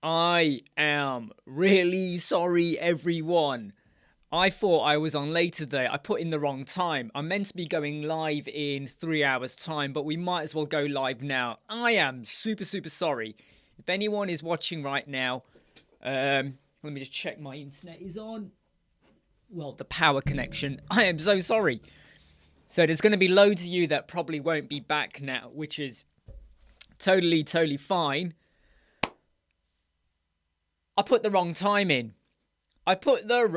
I am really sorry, everyone. I thought I was on late today. I put in the wrong time. I'm meant to be going live in 3 hours' time, but we might as well go live now. I am super, super sorry. If anyone is watching right now, let me just check my internet is on. Well, the power connection. I am so sorry. So there's going to be loads of you that probably won't be back now, which is totally, totally fine. I put the wrong time in. Okay, I put the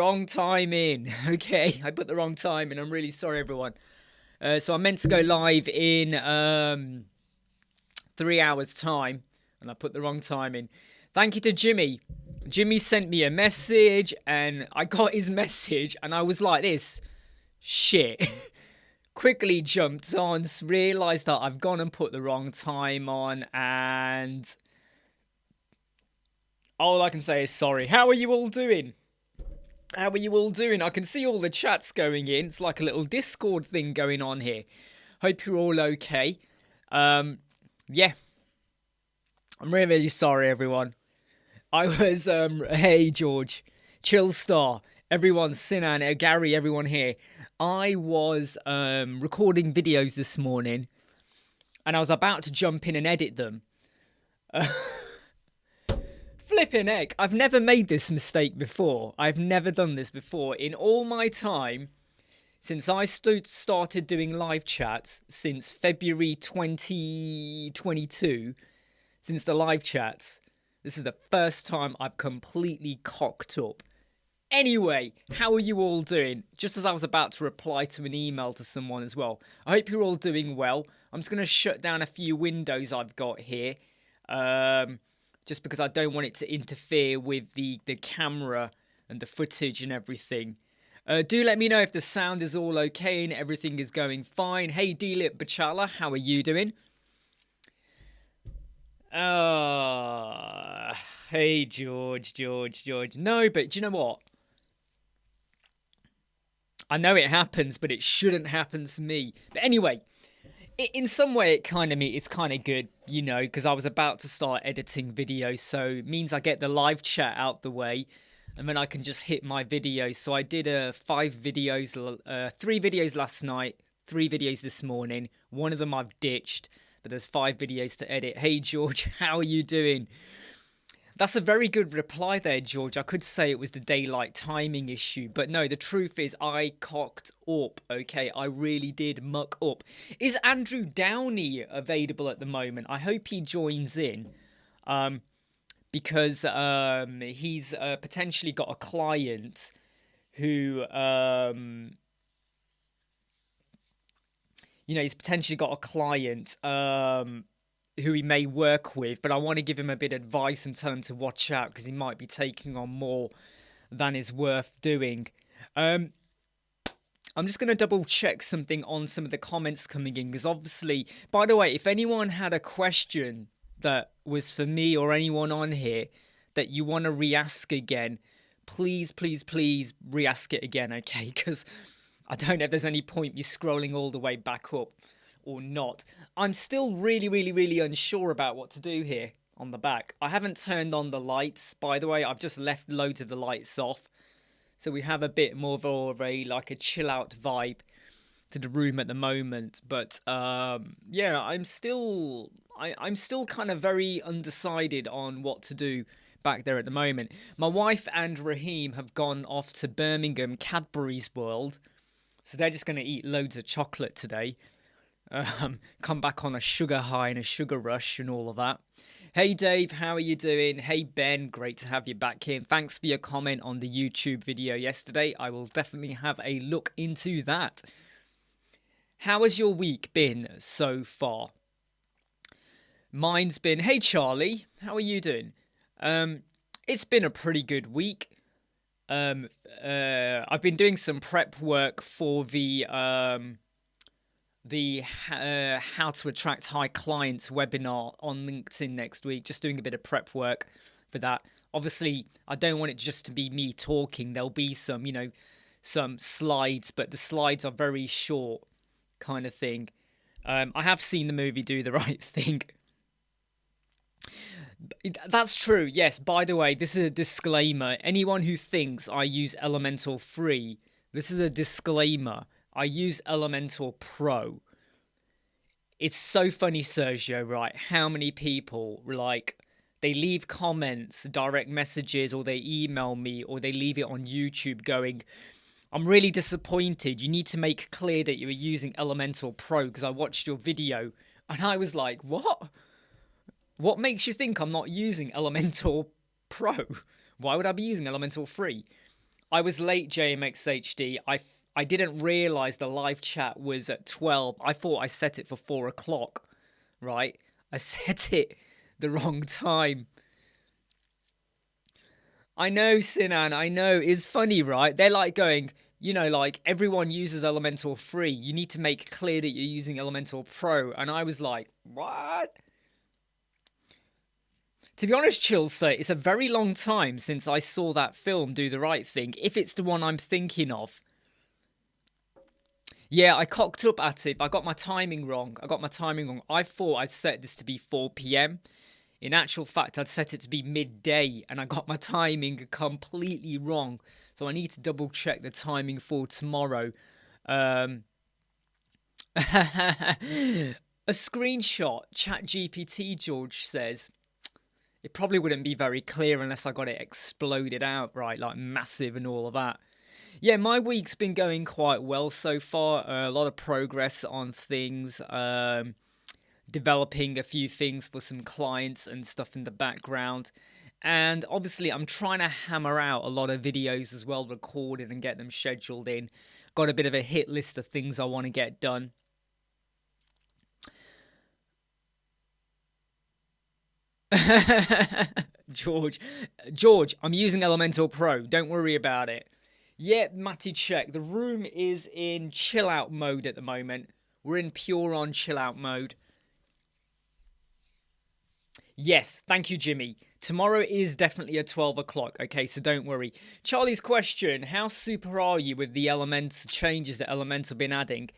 wrong time in. I'm really sorry, everyone. So I'm meant to go live in 3 hours' time, and I put the wrong time in. Thank you to Jimmy. Jimmy sent me a message, and I got his message, and I was like this. Shit. Quickly jumped on, realised that I've gone and put the wrong time on, and all I can say is sorry. How are you all doing? I can see all the chats going in. It's like a little Discord thing going on here. Hope you're all okay. Yeah. I'm really, really sorry, everyone. I was, hey, George. Chill Star. Everyone, Sinan, Gary, everyone here. I was recording videos this morning, and I was about to jump in and edit them. Flipping heck, I've never made this mistake before. I've never done this before. In all my time, since I started doing live chats, since February 2022, since the live chats, this is the first time I've completely cocked up. Anyway, how are you all doing? Just as I was about to reply to an email to someone as well. I hope you're all doing well. I'm just going to shut down a few windows I've got here. Just because I don't want it to interfere with the camera and the footage and everything. Do let me know if the sound is all okay and everything is going fine. Hey, Dilip Bachala, how are you doing? Hey, George. No, but do you know what? I know it happens, but it shouldn't happen to me. But anyway, in some way, it's kind of good, you know, because I was about to start editing videos, so it means I get the live chat out the way, and then I can just hit my videos. So I did 3 videos last night, 3 videos this morning. One of them I've ditched, but there's 5 videos to edit. Hey, George, how are you doing? That's a very good reply there, George. I could say it was the daylight timing issue, but no, the truth is I cocked up, okay? I really did muck up. Is Andrew Downey available at the moment? I hope he joins in, because he's potentially got a client who, he's potentially got a client, who he may work with, but I want to give him a bit of advice and tell him to watch out because he might be taking on more than is worth doing. I'm just going to double check something on some of the comments coming in because obviously, by the way, if anyone had a question that was for me or anyone on here that you want to re-ask again, please re-ask it again, okay? Because I don't know if there's any point me scrolling all the way back up or not. I'm still really unsure about what to do here on the back. I haven't turned on the lights, by the way. I've just left loads of the lights off. So we have a bit more of a like a chill out vibe to the room at the moment. But yeah, I'm still kind of very undecided on what to do back there at the moment. My wife and Raheem have gone off to Birmingham Cadbury's World. So they're just going to eat loads of chocolate today. Come back on a sugar high and a sugar rush and all of that. Hey Dave, how are you doing? Hey Ben, great to have you back here. Thanks for your comment on the YouTube video yesterday. I will definitely have a look into that. How has your week been so far? Mine's been, hey Charlie, how are you doing? It's been a pretty good week. I've been doing some prep work for the how to attract high clients webinar on LinkedIn next week. Just doing a bit of prep work for that. Obviously, I don't want it just to be me talking. There'll be some, some slides, but the slides are very short kind of thing. I have seen the movie Do the Right Thing. That's true. Yes. By the way, this is a disclaimer. Anyone who thinks I use Elementor free, this is a disclaimer. I use Elementor Pro. It's so funny, Sergio, right? How many people like they leave comments, direct messages, or they email me, or they leave it on YouTube going, I'm really disappointed. You need to make clear that you are using Elementor Pro because I watched your video. And I was like, what? What makes you think I'm not using Elementor Pro? Why would I be using Elementor Free? I was late, JMXHD. I didn't realise the live chat was at 12. I thought I set it for 4 o'clock, right? I set it the wrong time. I know, Sinan, I know. It's funny, right? They're like going, you know, like everyone uses Elementor Free. You need to make clear that you're using Elementor Pro. And I was like, what? To be honest, Chilster, it's a very long time since I saw that film, Do the Right Thing, if it's the one I'm thinking of. Yeah, I cocked up at it, but I got my timing wrong. I thought I'd set this to be 4 p.m. In actual fact, I'd set it to be midday, and I got my timing completely wrong. So I need to double check the timing for tomorrow. A screenshot, ChatGPT, George says. It probably wouldn't be very clear unless I got it exploded out, right? Like massive and all of that. Yeah, my week's been going quite well so far. A lot of progress on things. Developing a few things for some clients and stuff in the background. And obviously, I'm trying to hammer out a lot of videos as well, recorded and get them scheduled in. Got a bit of a hit list of things I want to get done. George, I'm using Elementor Pro. Don't worry about it. Yeah, Matty, check. The room is in chill out mode at the moment. We're in pure on chill out mode. Yes, thank you, Jimmy. Tomorrow is definitely at 12 o'clock, okay, so don't worry. Charlie's question, how super are you with the Elementor changes that Elementor been adding?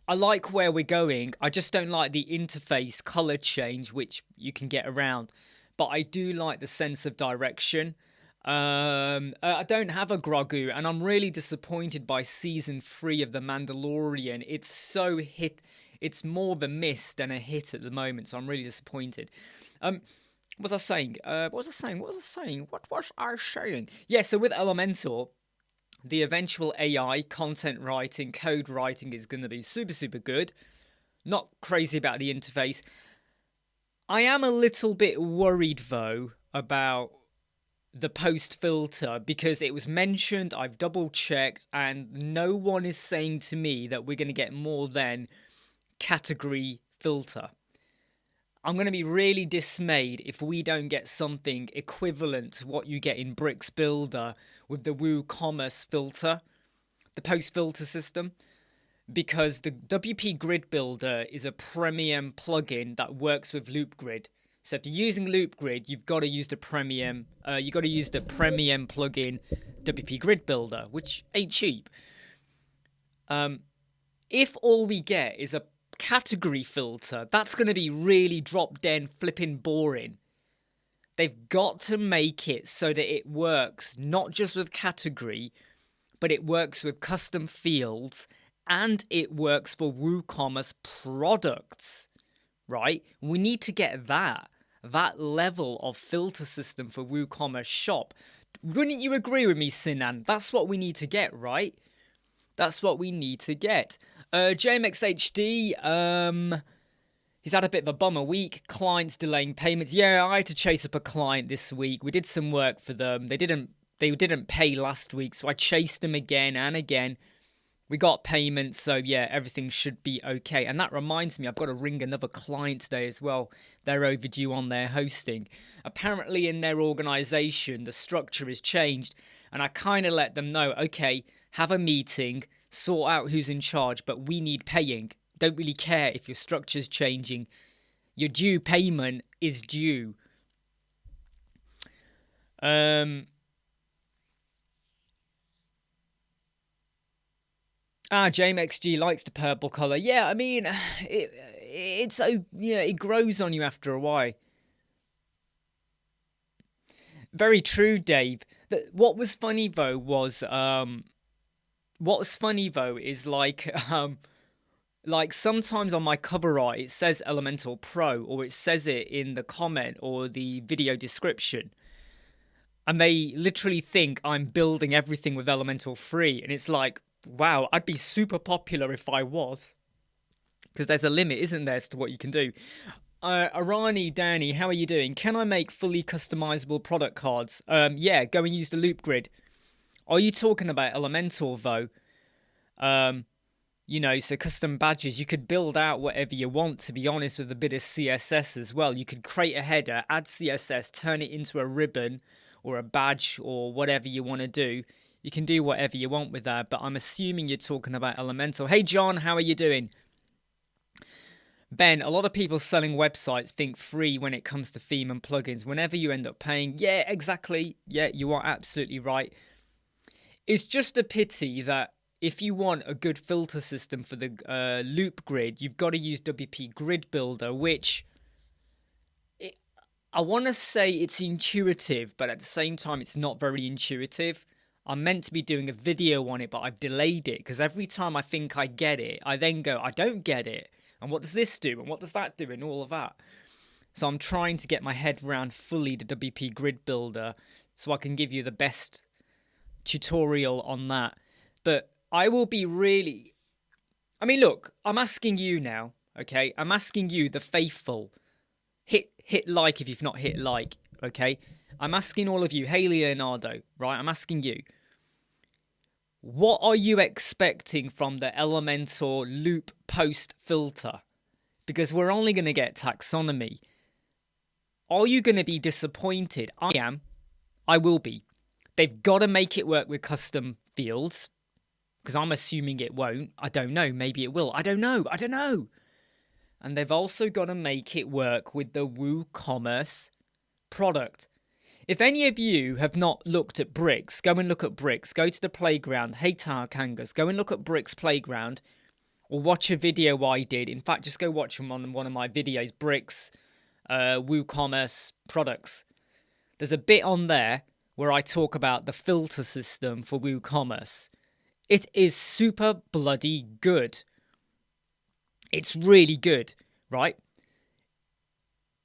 I like where we're going. I just don't like the interface color change, which you can get around. But I do like the sense of direction. I don't have a Grogu, and I'm really disappointed by season 3 of The Mandalorian. It's so hit. It's more of a miss than a hit at the moment, so I'm really disappointed. What was I saying? What was I saying? Yeah, so with Elementor, the eventual AI content writing, code writing is going to be super, super good. Not crazy about the interface. I am a little bit worried, though, about the post filter because it was mentioned, I've double checked, and no one is saying to me that we're going to get more than category filter. I'm going to be really dismayed if we don't get something equivalent to what you get in Bricks Builder with the WooCommerce filter, the post filter system, because the WP Grid Builder is a premium plugin that works with LoopGrid. So if you're using LoopGrid, you've got to use the premium. Plugin WP Grid Builder, which ain't cheap. If all we get is a category filter, that's going to be really drop dead, flipping boring. They've got to make it so that it works not just with category, but it works with custom fields and it works for WooCommerce products, right? We need to get that level of filter system for WooCommerce shop. Wouldn't you agree with me, Sinan? That's what we need to get, right? That's what we need to get. JMXHD, he's had a bit of a bummer week. Clients delaying payments. Yeah, I had to chase up a client this week. We did some work for them. They didn't pay last week, so I chased them again and again. We got payments, so yeah, everything should be okay. And that reminds me, I've got to ring another client today as well. They're overdue on their hosting. Apparently in their organization, the structure is changed, and I kind of let them know, okay, have a meeting, sort out who's in charge, but we need paying. Don't really care if your structure's changing. Your due payment is due. JMXG likes the purple colour. Yeah, I mean, it's yeah, it grows on you after a while. Very true, Dave. What was funny though was is like sometimes on my cover art it says Elemental Pro, or it says it in the comment or the video description, and they literally think I'm building everything with Elemental 3, and it's like, wow, I'd be super popular if I was, because there's a limit, isn't there, as to what you can do. Arani Danny, how are you doing? Can I make fully customizable product cards? Yeah, go and use the loop grid. Are you talking about Elemental though? You know, so custom badges, you could build out whatever you want, to be honest, with a bit of CSS as well. You could create a header, add CSS, turn it into a ribbon or a badge or whatever you want to do. You can do whatever you want with that, but I'm assuming you're talking about Elemental. Hey John, how are you doing? Ben, a lot of people selling websites think free when it comes to theme and plugins. Whenever you end up paying, yeah, exactly. Yeah, you are absolutely right. It's just a pity that if you want a good filter system for the loop grid, you've got to use WP Grid Builder, which I want to say it's intuitive, but at the same time, it's not very intuitive. I'm meant to be doing a video on it, but I've delayed it because every time I think I get it, I then go, I don't get it. And what does this do? And what does that do? And all of that. So I'm trying to get my head around fully the WP Grid Builder so I can give you the best tutorial on that. But I will be really... I mean, look, I'm asking you now, okay? I'm asking you, the faithful. Hit like if you've not hit like, okay? I'm asking all of you. Hey, Leonardo, right? I'm asking you. What are you expecting from the Elementor loop post filter? Because we're only going to get taxonomy. Are you going to be disappointed? I am. I will be. They've got to make it work with custom fields. Because I'm assuming it won't. I don't know. Maybe it will. I don't know. And they've also got to make it work with the WooCommerce product. If any of you have not looked at Bricks, go and look at Bricks. Go to the playground. Hey, Kangas. Go and look at Bricks Playground. Or watch a video I did. In fact, just go watch them on one of my videos. Bricks, WooCommerce products. There's a bit on there where I talk about the filter system for WooCommerce. It is super bloody good. It's really good, right?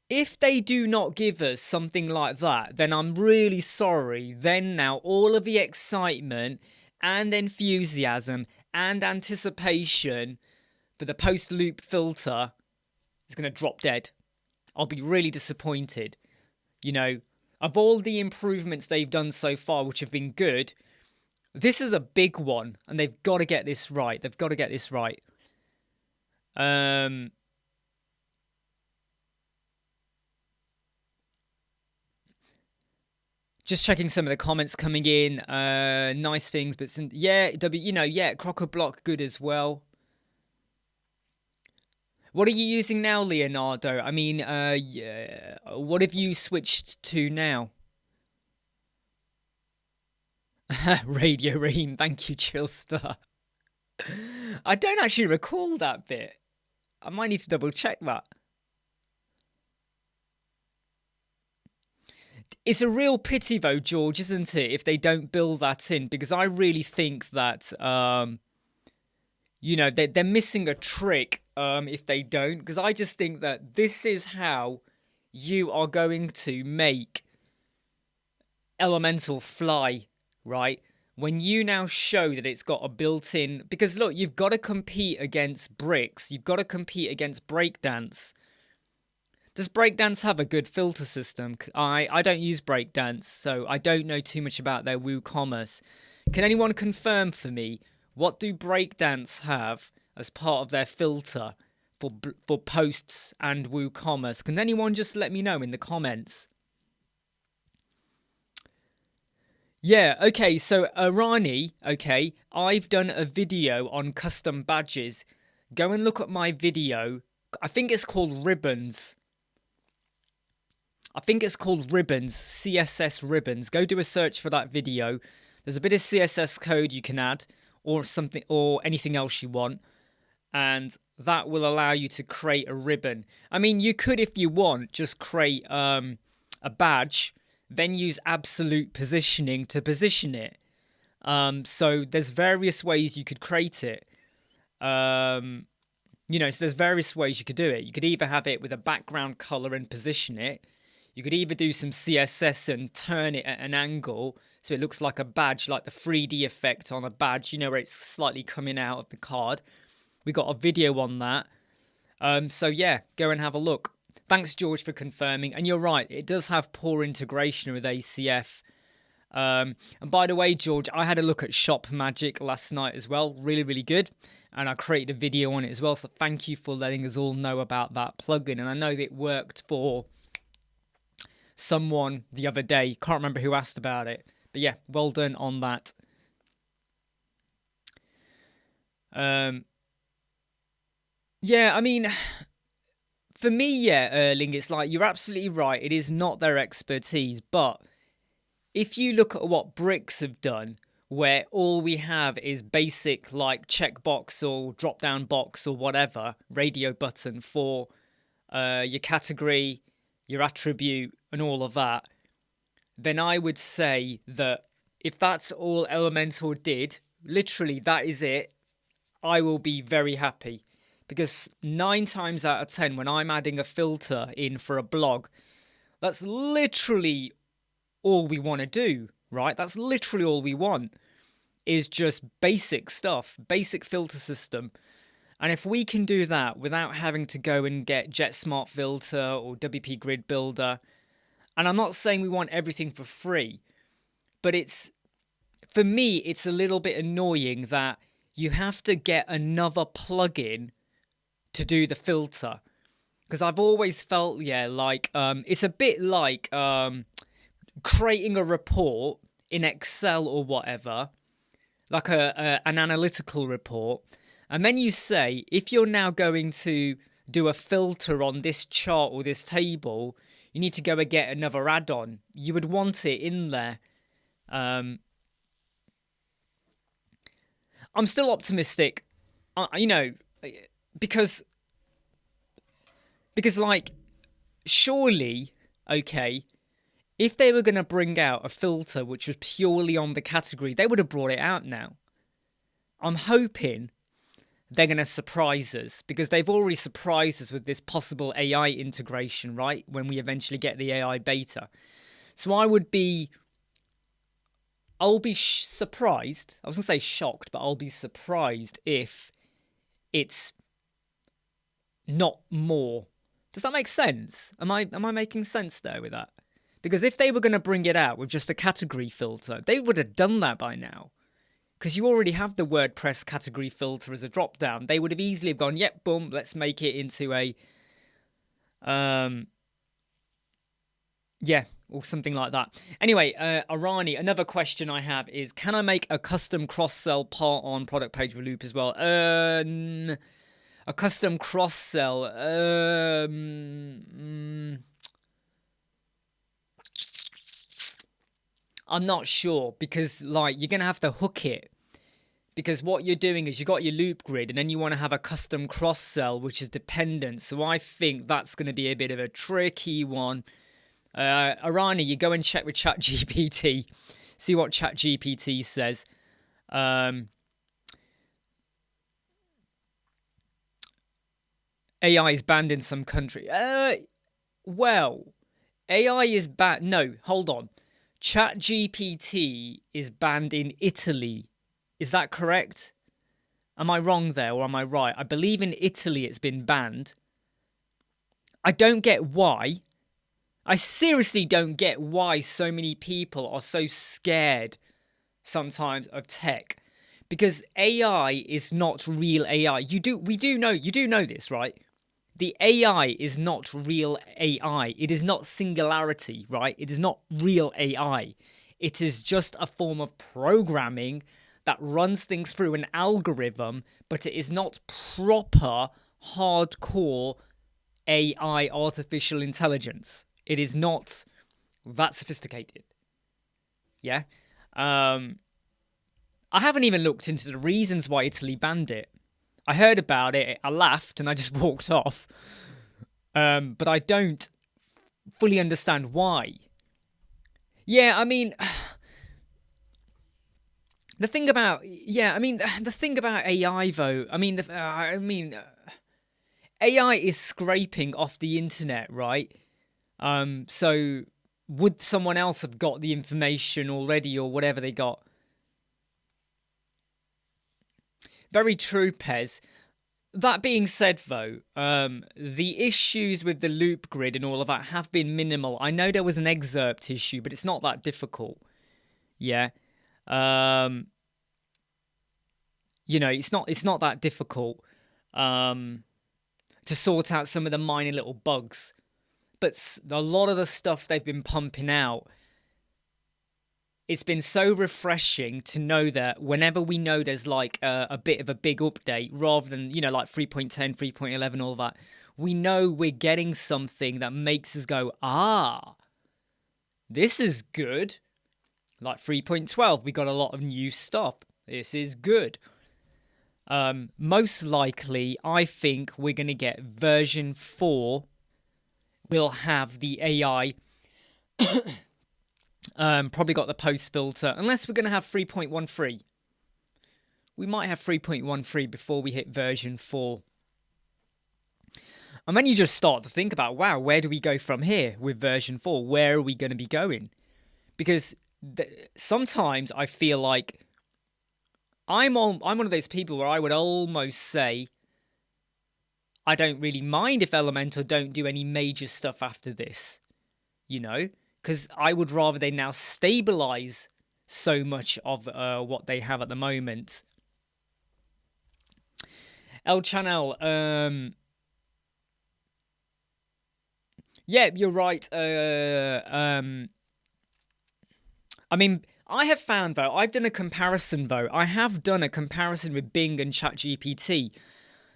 If they do not give us something like that, then I'm really sorry. Then now all of the excitement and enthusiasm and anticipation for the post-loop filter is going to drop dead. I'll be really disappointed. You know, of all the improvements they've done so far, which have been good, this is a big one, and they've got to get this right. They've got to get this right. Just checking some of the comments coming in. Nice things, but some, yeah, Crocker Block good as well. What are you using now, Leonardo? I mean, yeah, what have you switched to now? Radio Ream, thank you, Chillstar. I don't actually recall that bit. I might need to double check that. It's a real pity though, George, isn't it, if they don't build that in? Because I really think that, you know, they're missing a trick if they don't. Because I just think that this is how you are going to make Elemental fly, right? When you now show that it's got a built-in... Because look, you've got to compete against Bricks. You've got to compete against Breakdance. Does Breakdance have a good filter system? I don't use Breakdance, so I don't know too much about their WooCommerce. Can anyone confirm for me, what do Breakdance have as part of their filter for posts and WooCommerce? Can anyone just let me know in the comments? Yeah, okay, so Arani, okay, I've done a video on custom badges. Go and look at my video. I think it's called Ribbons. CSS Ribbons. Go do a search for that video. There's a bit of CSS code you can add, or something, or anything else you want. and that will allow you to create a ribbon. I mean, you could, if you want, just create a badge, then use absolute positioning to position it. So there's various ways you could create it. So there's various ways you could do it. You could either have it with a background color and position it. You could either do some CSS and turn it at an angle so it looks like a badge, like the 3D effect on a badge, where it's slightly coming out of the card. We got a video on that. So yeah, go and have a look. Thanks, George, for confirming. And you're right, it does have poor integration with ACF. And by the way, George, I had a look at Shop Magic last night as well. Really, really good. And I created a video on it as well. So thank you for letting us all know about that plugin. And I know that it worked for someone the other day. Can't remember who asked about it. But yeah, well done on that. Yeah, I mean, for me, yeah, Erling, it's like you're absolutely right. It is not their expertise. But if you look at what Bricks have done, where all we have is basic like checkbox or drop-down box or whatever, radio button for your category, your attribute, and all of that, then I would say that if that's all Elementor did, literally that is it, I will be very happy. Because 9 times out of 10, when I'm adding a filter in for a blog, that's literally all we want to do, right? That's literally all we want, is just basic stuff, basic filter system. And if we can do that without having to go and get JetSmart Filter or WP Grid Builder, and I'm not saying we want everything for free, but for me, it's a little bit annoying that you have to get another plugin to do the filter. Because I've always felt, like it's a bit like creating a report in Excel or whatever, like an analytical report. And then you say, if you're now going to do a filter on this chart or this table, you need to go and get another add-on. You would want it in there. I'm still optimistic, because like, surely, okay, if they were going to bring out a filter which was purely on the category, they would have brought it out now. I'm hoping they're going to surprise us, because they've already surprised us with this possible AI integration, right? When we eventually get the AI beta. So I'll be surprised. I was going to say shocked, but I'll be surprised if it's not more. Does that make sense? Am I making sense there with that? Because if they were going to bring it out with just a category filter, they would have done that by now. Because you already have the WordPress category filter as a drop-down. They would have easily have gone, yep, boom, let's make it into a... or something like that. Anyway, Arani, another question I have is, can I make a custom cross-sell part on product page with Loop as well? A custom cross-sell... I'm not sure, because like you're going to have to hook it. Because what you're doing is you got your loop grid and then you want to have a custom cross-sell which is dependent. So I think that's going to be a bit of a tricky one. Arani, you go and check with ChatGPT. See what ChatGPT says. AI is banned in some country. Well, AI is banned. No, hold on. ChatGPT is banned in Italy. Is that correct? Am I wrong there or am I right? I believe in Italy it's been banned. I don't get why. I seriously don't get why so many people are so scared sometimes of tech. Because AI is not real AI. You do know this, right? The AI is not real AI. It is not singularity, right? It is not real AI. It is just a form of programming that runs things through an algorithm, but it is not proper, hardcore AI, artificial intelligence. It is not that sophisticated. Yeah? I haven't even looked into the reasons why Italy banned it. I heard about it, I laughed, and I just walked off. But I don't fully understand why. Yeah, I mean, the thing about the thing about AI though, AI is scraping off the internet, right? So would someone else have got the information already or whatever they got? Very true, Pez. That being said, though, the issues with the loop grid and all of that have been minimal. I know there was an excerpt issue, but it's not that difficult. Yeah. It's not that difficult to sort out some of the minor little bugs. But a lot of the stuff they've been pumping out, it's been so refreshing to know that whenever we know there's like a bit of a big update, rather than, like 3.10, 3.11, all that, we know we're getting something that makes us go, this is good. Like 3.12, we got a lot of new stuff. This is good. Most likely, I think we're going to get version 4 will have the AI. Probably got the post filter, unless we're going to have 3.13. We might have 3.13 before we hit version 4. And then you just start to think about, wow, where do we go from here with version 4? Where are we going to be going? Because sometimes I feel like I'm one of those people where I would almost say I don't really mind if Elementor don't do any major stuff after this, because I would rather they now stabilize so much of what they have at the moment. El Channel, yeah, you're right. I have found, though, I have done a comparison with Bing and ChatGPT.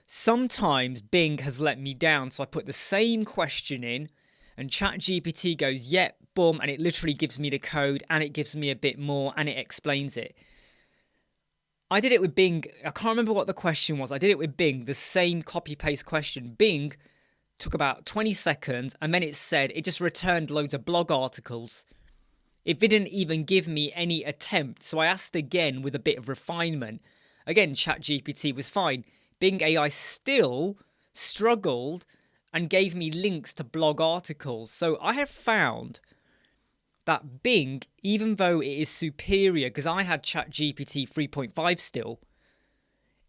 Sometimes Bing has let me down, so I put the same question in, and ChatGPT goes, yep, boom, and it literally gives me the code, and it gives me a bit more, and it explains it. I did it with Bing. I can't remember what the question was. I did it with Bing, the same copy-paste question. Bing took about 20 seconds, and then it just returned loads of blog articles. It didn't even give me any attempt, so I asked again with a bit of refinement. Again, ChatGPT was fine. Bing AI still struggled and gave me links to blog articles. So I have found that Bing, even though it is superior, because I had ChatGPT 3.5 still,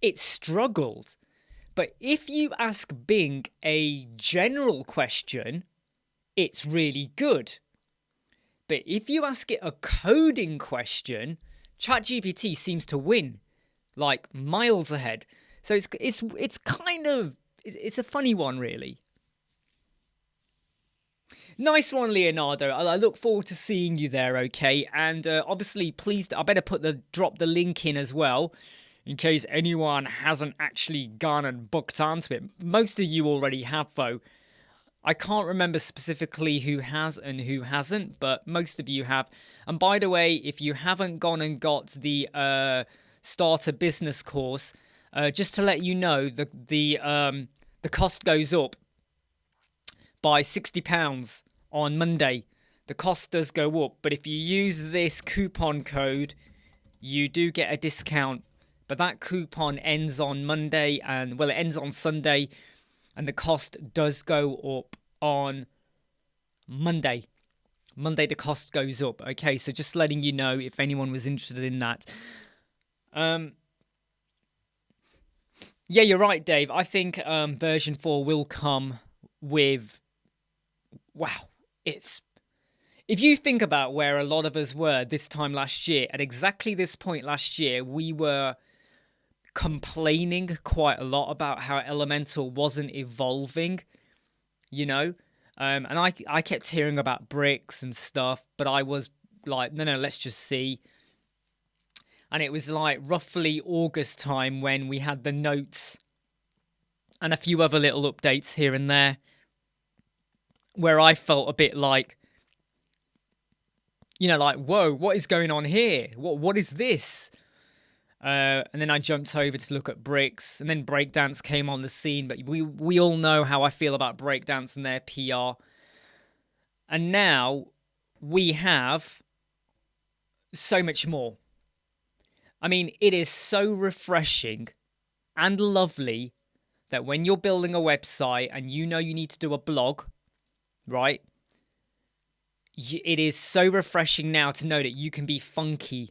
it struggled. But if you ask Bing a general question, it's really good. But if you ask it a coding question, ChatGPT seems to win, like miles ahead. So it's a funny one, really. Nice one, Leonardo. I look forward to seeing you there, okay? And obviously, please, I better drop the link in as well, in case anyone hasn't actually gone and booked onto it. Most of you already have, though. I can't remember specifically who has and who hasn't, but most of you have. And by the way, if you haven't gone and got the starter business course, just to let you know, the cost goes up by £60 on Monday. The cost does go up, but if you use this coupon code, you do get a discount. But that coupon ends on Monday, it ends on Sunday, and the cost does go up on Monday. Monday, the cost goes up. Okay, so just letting you know if anyone was interested in that. Yeah, you're right, Dave. I think version 4 will come with... Wow, if you think about where a lot of us were this time last year, at exactly this point last year, we were complaining quite a lot about how Elementor wasn't evolving, and I kept hearing about bricks and stuff, but I was like, no, let's just see. And it was like roughly August time when we had the notes and a few other little updates here and there, where I felt a bit like, whoa, what is going on here? What is this? And then I jumped over to look at Bricks, and then Breakdance came on the scene. But we all know how I feel about Breakdance and their PR. And now we have so much more. I mean, it is so refreshing and lovely that when you're building a website and you know you need to do a blog, right? It is so refreshing now to know that you can be funky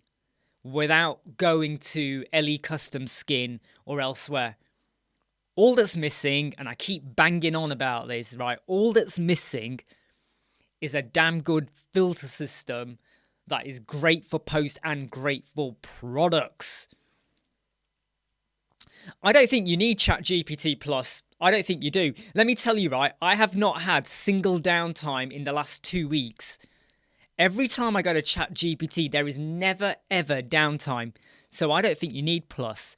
without going to LE Custom Skin or elsewhere. All that's missing, and I keep banging on about this, right? All that's missing is a damn good filter system that is great for posts and great for products. I don't think you need ChatGPT Plus. I don't think you do. Let me tell you, right, I have not had single downtime in the last 2 weeks. Every time I go to ChatGPT, there is never, ever downtime. So I don't think you need Plus.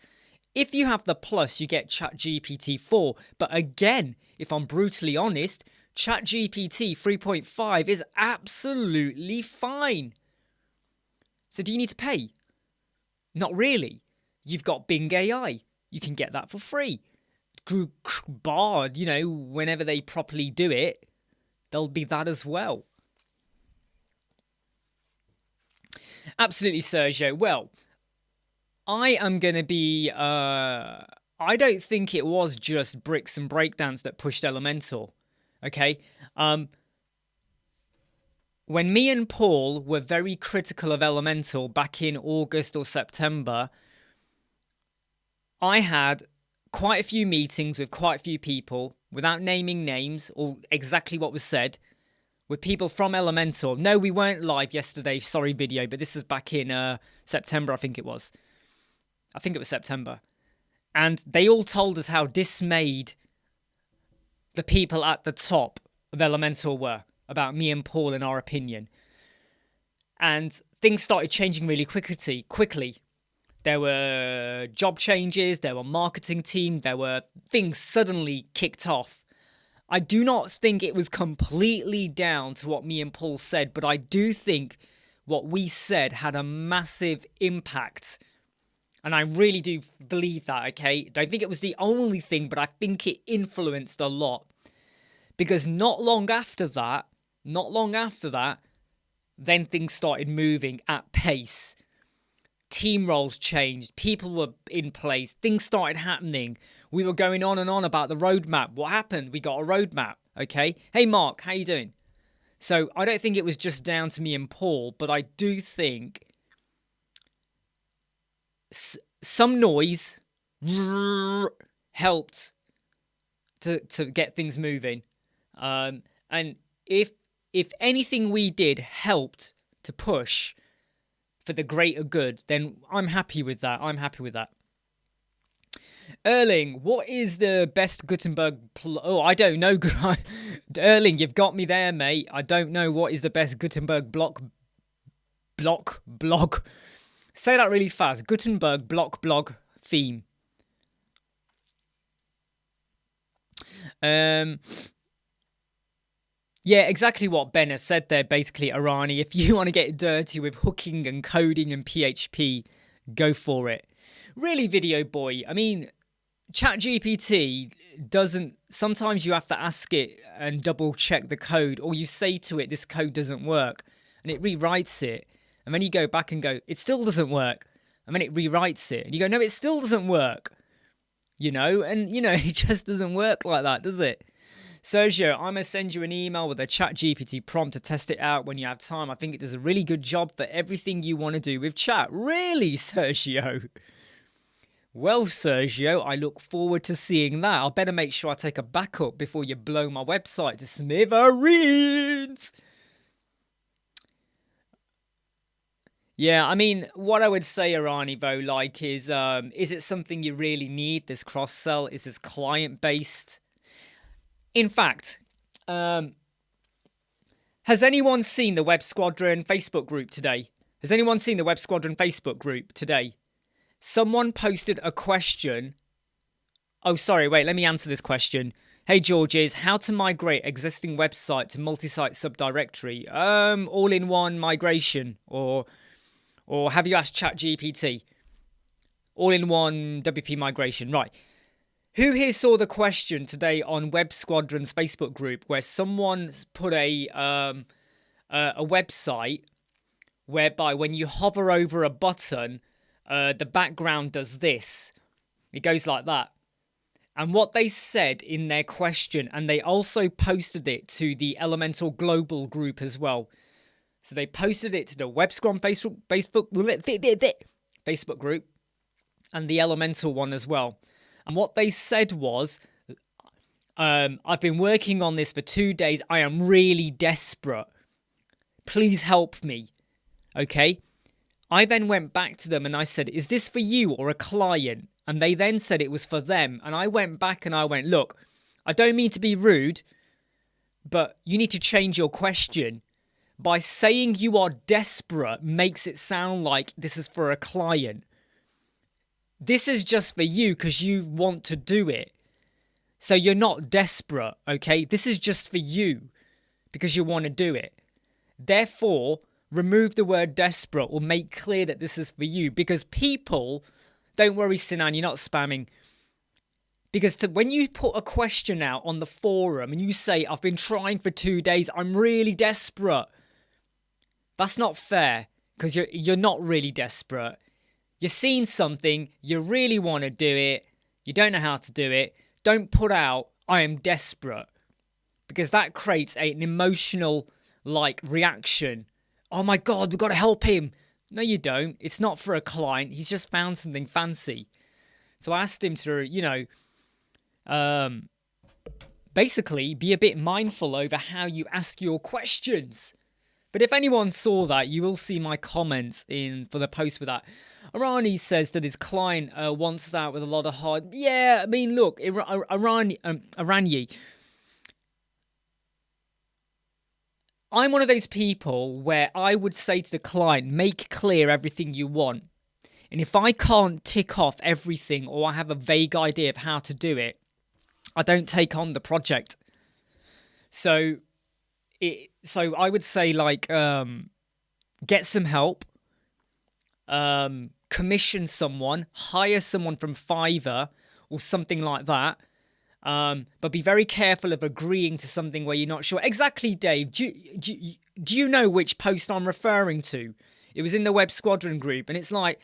If you have the Plus, you get ChatGPT 4. But again, if I'm brutally honest, ChatGPT 3.5 is absolutely fine. So do you need to pay? Not really. You've got Bing AI. You can get that for free. Bard, whenever they properly do it, there'll be that as well. Absolutely, Sergio. Well, I am going to be... I don't think it was just Bricks and Breakdance that pushed Elementor. Okay? When me and Paul were very critical of Elementor back in August or September, I had quite a few meetings with quite a few people, without naming names or exactly what was said, with people from Elementor. No, we weren't live yesterday, sorry video, but this is back in September, I think it was. I think it was September. And they all told us how dismayed the people at the top of Elementor were about me and Paul and our opinion. And things started changing really quickly. There were job changes, there were marketing team, there were things suddenly kicked off. I do not think it was completely down to what me and Paul said, but I do think what we said had a massive impact. And I really do believe that, okay? Don't think it was the only thing, but I think it influenced a lot. Because not long after that, then things started moving at pace. Team roles changed. People were in place. Things started happening. We were going on and on about the roadmap. What happened? We got a roadmap, okay? Hey, Mark, how you doing? So I don't think it was just down to me and Paul, but I do think some noise helped to get things moving. And if anything we did helped to push for the greater good, then I'm happy with that. Erling, what is the best Gutenberg oh, I don't know. Erling, you've got me there, mate. I don't know what is the best Gutenberg blog. Say that really fast. Gutenberg blog theme. Yeah, exactly what Ben has said there, basically, Arani. If you want to get dirty with hooking and coding and PHP, go for it. Really, Video Boy, I mean, ChatGPT doesn't... Sometimes you have to ask it and double-check the code, or you say to it, this code doesn't work, and it rewrites it. And then you go back and go, it still doesn't work. And then it rewrites it. And you go, no, it still doesn't work. And, it just doesn't work like that, does it? Sergio, I'm going to send you an email with a ChatGPT prompt to test it out when you have time. I think it does a really good job for everything you want to do with chat. Really, Sergio? Well, Sergio, I look forward to seeing that. I'll better make sure I take a backup before you blow my website to smithereens. Yeah, I mean, what I would say, Arani, though, is it something you really need, this cross-sell? Is this client-based? In fact, has anyone seen the Web Squadron Facebook group today? Someone posted a question. Oh, sorry, wait, let me answer this question. Hey, Georges, how to migrate existing website to multi-site subdirectory? All-in-one migration, or have you asked ChatGPT? all-in-one WP migration. Right. Who here saw the question today on Web Squadron's Facebook group where someone's put a website whereby when you hover over a button, the background does this. It goes like that. And what they said in their question, and they also posted it to the Elemental Global group as well. So they posted it to the Web Squadron Facebook group and the Elemental one as well. And what they said was, I've been working on this for 2 days. I am really desperate. Please help me. Okay. I then went back to them and I said, is this for you or a client? And they then said it was for them. And I went back and I went, look, I don't mean to be rude, but you need to change your question. By saying you are desperate makes it sound like this is for a client. This is just for you because you want to do it. So you're not desperate, okay? This is just for you because you want to do it. Therefore, remove the word desperate or make clear that this is for you, because people, don't worry, Sinan, you're not spamming. Because when you put a question out on the forum and you say, I've been trying for 2 days, I'm really desperate. That's not fair, because you're not really desperate. You're seeing something, you really want to do it, you don't know how to do it. Don't put out, I am desperate, because that creates an emotional reaction. Oh my God, we've got to help him. No, you don't. It's not for a client. He's just found something fancy. So I asked him to, basically be a bit mindful over how you ask your questions. But if anyone saw that, you will see my comments for the post with that. Arani says that his client wants that with a lot of hard. Yeah, I mean, look, Arani. I'm one of those people where I would say to the client, make clear everything you want. And if I can't tick off everything or I have a vague idea of how to do it, I don't take on the project. So I would say get some help, commission someone, hire someone from Fiverr or something like that. But be very careful of agreeing to something where you're not sure. Exactly, Dave. Do you know which post I'm referring to? It was in the Web Squadron group, and it's like,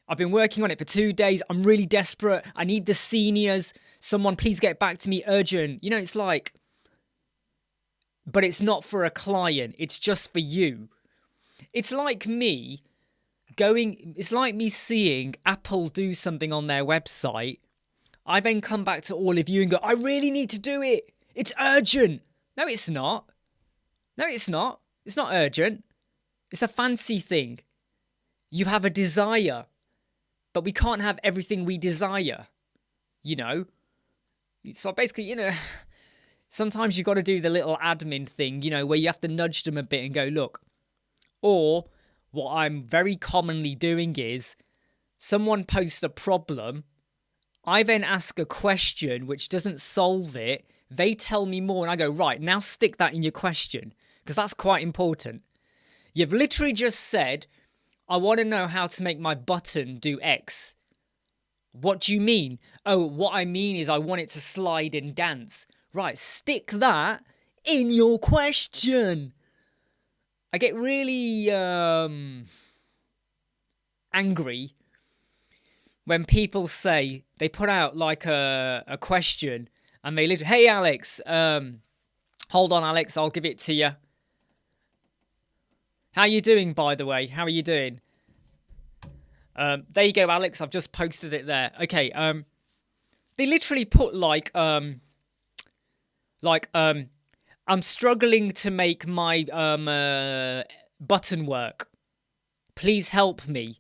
I've been working on it for 2 days. I'm really desperate. I need the seniors. Someone please get back to me urgent. It's like, but it's not for a client. It's just for you. It's like me seeing Apple do something on their website. I then come back to all of you and go, I really need to do it. It's urgent. No, it's not. No, it's not. It's not urgent. It's a fancy thing. You have a desire. But we can't have everything we desire. So basically, sometimes you've got to do the little admin thing, where you have to nudge them a bit and go, look. Or what I'm very commonly doing is someone posts a problem. I then ask a question which doesn't solve it. They tell me more and I go, right, now stick that in your question, because that's quite important. You've literally just said, I want to know how to make my button do X. What do you mean? Oh, what I mean is I want it to slide and dance. Right, stick that in your question. I get really angry when people say, they put out a question and they literally, hey Alex, hold on Alex, I'll give it to you. How you doing, by the way? How are you doing? There you go, Alex, I've just posted it there. Okay, they literally put I'm struggling to make my button work. Please help me.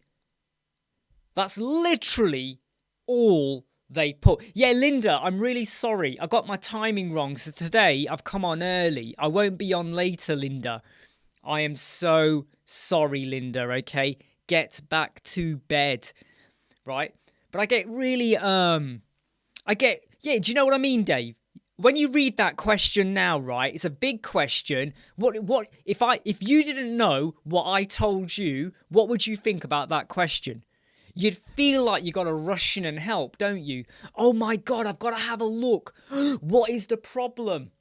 That's literally all they put. Yeah, Linda, I'm really sorry. I got my timing wrong. So today I've come on early. I won't be on later, Linda. I am so sorry, Linda, okay? Get back to bed, right? But I get really, yeah, do you know what I mean, Dave? When you read that question now, right, it's a big question. What if you didn't know what I told you, what would you think about that question? You'd feel like you got to rush in and help, don't you? Oh my God, I've got to have a look. What is the problem?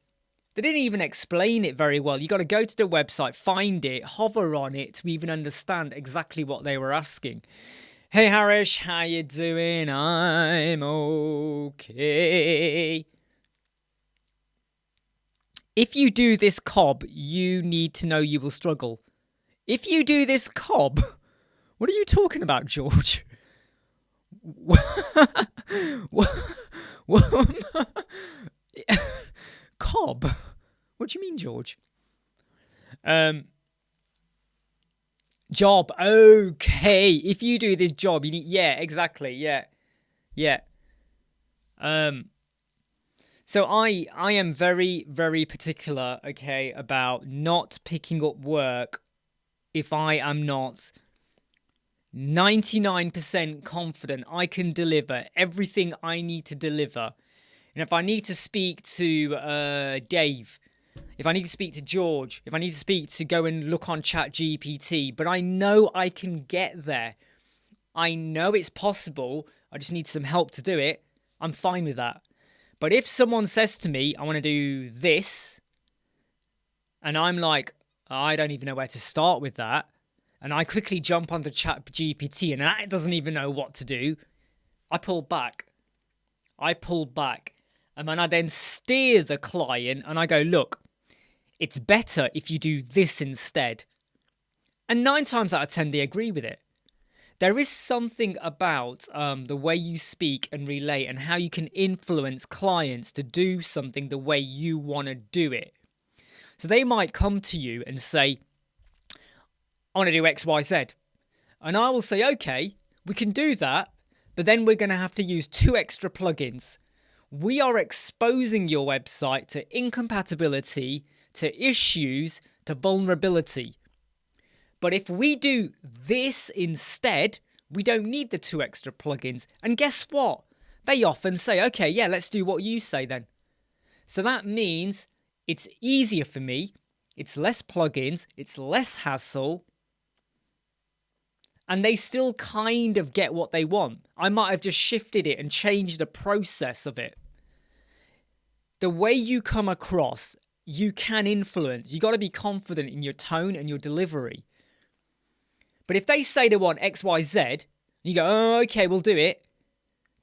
They didn't even explain it very well. You got to go to the website, find it, hover on it to even understand exactly what they were asking. Hey Harish, how you doing? I'm okay. If you do this cob, you need to know you will struggle. If you do this cob, what are you talking about, George? Cob? What do you mean, George? Job. Okay. If you do this job, you need. Yeah, exactly. Yeah. So I am very, very particular, okay, about not picking up work if I am not 99% confident I can deliver everything I need to deliver. And if I need to speak to Dave, if I need to speak to George, if I need to speak to go and look on ChatGPT, but I know I can get there. I know it's possible. I just need some help to do it. I'm fine with that. But if someone says to me, I want to do this, and I'm like, I don't even know where to start with that, and I quickly jump onto ChatGPT and that doesn't even know what to do, I pull back. And then I then steer the client and I go, look, it's better if you do this instead. And 9 times out of 10, they agree with it. There is something about the way you speak and relay and how you can influence clients to do something the way you want to do it. So they might come to you and say, I want to do X, Y, Z. And I will say, okay, we can do that, but then we're going to have to use 2 extra plugins. We are exposing your website to incompatibility, to issues, to vulnerability. But if we do this instead, we don't need the 2 extra plugins. And guess what? They often say, okay, yeah, let's do what you say then. So that means it's easier for me. It's less plugins. It's less hassle. And they still kind of get what they want. I might have just shifted it and changed the process of it. The way you come across, you can influence. You got to be confident in your tone and your delivery. But if they say they want X, Y, Z, you go, oh, okay, we'll do it.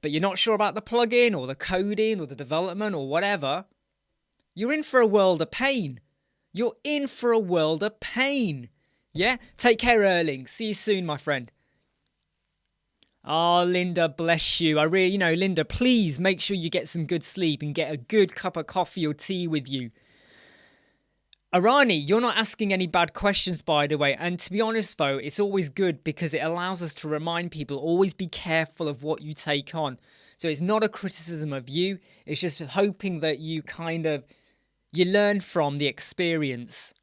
But you're not sure about the plugin or the coding or the development or whatever, you're in for a world of pain. You're in for a world of pain. Yeah? Take care, Erling. See you soon, my friend. Oh, Linda, bless you. Linda, please make sure you get some good sleep and get a good cup of coffee or tea with you. Arani, you're not asking any bad questions, by the way. And to be honest, though, it's always good because it allows us to remind people, always be careful of what you take on. So it's not a criticism of you. It's just hoping that you you learn from the experience.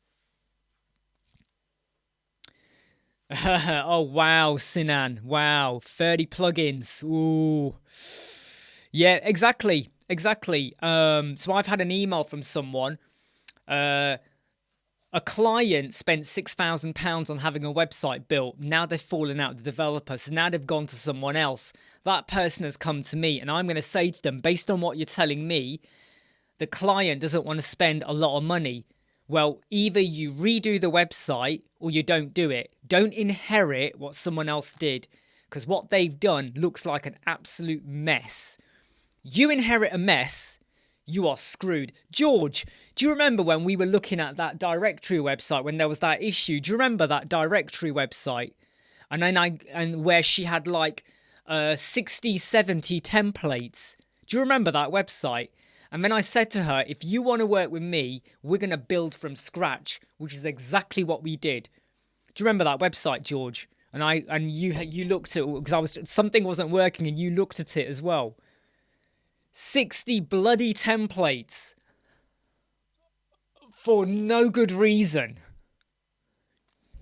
Oh, wow, Sinan. Wow, 30 plugins. Ooh. Yeah, exactly. So I've had an email from someone. A client spent £6,000 on having a website built. Now they've fallen out with the developer. So now they've gone to someone else. That person has come to me and I'm going to say to them, based on what you're telling me, the client doesn't want to spend a lot of money. Well, either you redo the website or you don't do it. Don't inherit what someone else did, because what they've done looks like an absolute mess. You inherit a mess, you are screwed. George, do you remember when we were looking at that directory website when there was that issue? Do you remember that directory website? And where she had like 60, 70 templates. Do you remember that website? And then I said to her, if you want to work with me, we're going to build from scratch, which is exactly what we did. Do you remember that website, George? And you looked at it because something wasn't working and you looked at it as well. 60 bloody templates for no good reason.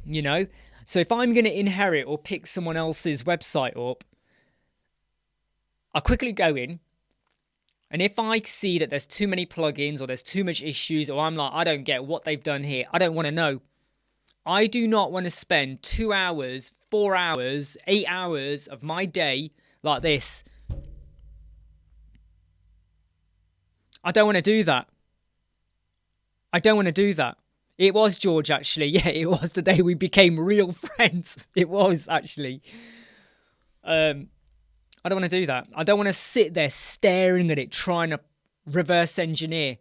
You know? So if I'm going to inherit or pick someone else's website up, I quickly go in. And if I see that there's too many plugins or there's too much issues or I'm like, I don't get what they've done here, I don't want to know, I do not want to spend 2 hours, 4 hours, 8 hours of my day like this. I don't want to do that. I don't want to do that. It was George, actually. Yeah, it was the day we became real friends. It was, actually. I don't want to do that. I don't want to sit there staring at it, trying to reverse engineer.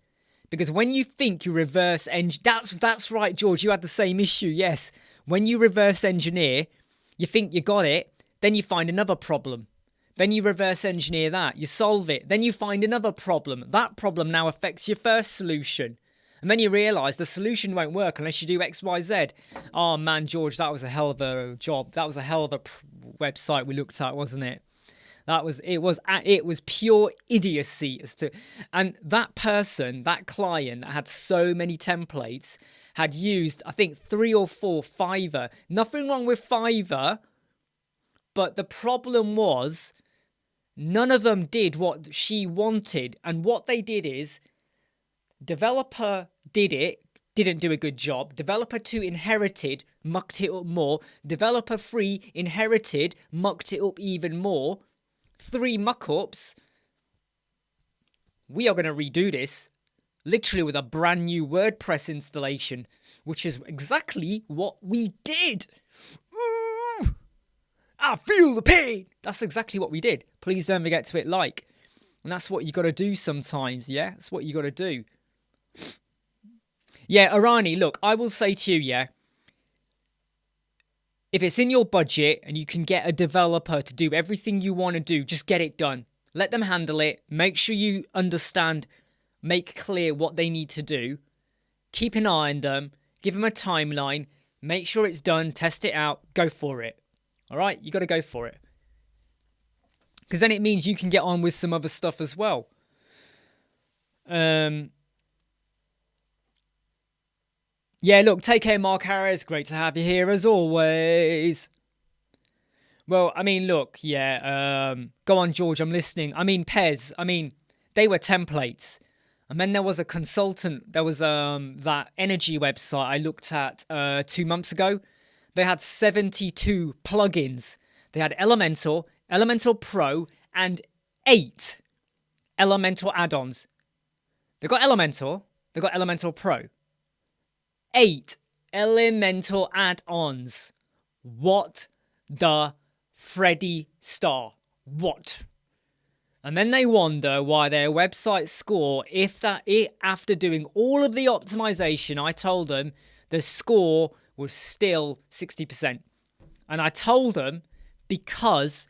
Because when you think you reverse engineer, that's right, George, you had the same issue, yes. When you reverse engineer, you think you got it, then you find another problem. Then you reverse engineer that, you solve it, then you find another problem. That problem now affects your first solution. And then you realise the solution won't work unless you do X, Y, Z. Oh man, George, that was a hell of a job. That was a hell of a website we looked at, wasn't it? It was pure idiocy as to, and that person, that client that had so many templates had used, I think, 3 or 4 Fiverr. Nothing wrong with Fiverr, but the problem was none of them did what she wanted. And what they did is, developer did it, didn't do a good job. Developer 2 inherited, mucked it up more. Developer 3 inherited, mucked it up even more. 3 muck-ups. We are going to redo this, literally with a brand new WordPress installation, which is exactly what we did. Ooh, I feel the pain. That's exactly what we did. Please don't forget to hit like. And that's what you got to do sometimes, yeah? That's what you got to do. Yeah, Arani, look, I will say to you, yeah, if it's in your budget and you can get a developer to do everything you want to do, just get it done. Let them handle it. Make sure you understand, make clear what they need to do. Keep an eye on them. Give them a timeline. Make sure it's done. Test it out. Go for it. All right? You got to go for it. Because then it means you can get on with some other stuff as well. Yeah, look, take care, Mark Harris. Great to have you here as always. Well, I mean, look, yeah, go on, George, I'm listening. I mean, Pez, I mean, they were templates. And then there was a consultant, there was that energy website I looked at 2 months ago. They had 72 plugins. They had Elementor, Elementor Pro, and 8 Elementor add-ons. They got Elementor, they got Elementor Pro. 8 Elementor add-ons. What the Freddy Star? What? And then they wonder why their website score, after doing all of the optimization, I told them the score was still 60%. And I told them because